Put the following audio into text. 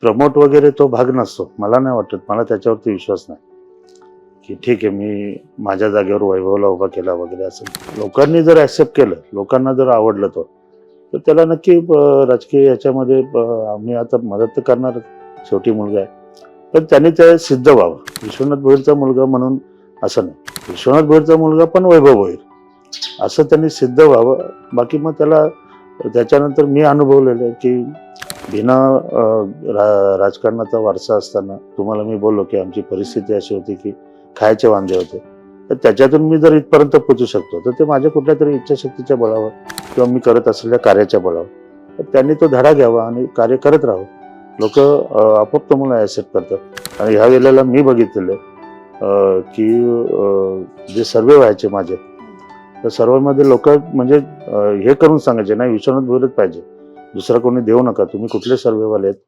Promote वगैरे तो भाग नसतो, मला नाही वाटत. मला त्याच्यावरती विश्वास नाही की ठीक आहे मी माझ्या जागेवर वैभवला उभा केला वगैरे. असं लोकांनी जर ऍक्सेप्ट केलं, लोकांना जर आवडलं तो, तर त्याला नक्की राजकीय याच्यामध्ये आम्ही आता मदत तर करणार. शेवटी मुलगा आहे, पण त्यांनी ते सिद्ध व्हावं. विश्वनाथ भोईरचा मुलगा म्हणून असं नाही, विश्वनाथ भोईरचा मुलगा पण वैभव भोईर असं त्यांनी सिद्ध व्हावं. बाकी मग त्याला त्याच्यानंतर मी अनुभवलेलं आहे की बिना राजकारणाचा वारसा असताना तुम्हाला मी बोललो की आमची परिस्थिती अशी होती की खायचे वांदे होते, तर त्याच्यातून मी जर इथपर्यंत पोहोचू शकतो तर ते माझ्या कुठल्या तरी इच्छाशक्तीच्या बळावर किंवा मी करत असलेल्या कार्याच्या बळावर. तर त्यांनी तो धडा घ्यावा आणि कार्य करत राहावं. लोक आपोआप तुम्हाला ऍक्सेप्ट करतात. आणि ह्या वेळेला मी बघितलेलं की जे सर्वे व्हायचे माझे, तर सर्वांमध्ये लोक म्हणजे हे करून सांगायचे नाही विश्वनाथ भोईरच पाहिजे, दुसरा कोणी देऊ नका, तुम्ही कुठले सर्वेवाले आहेत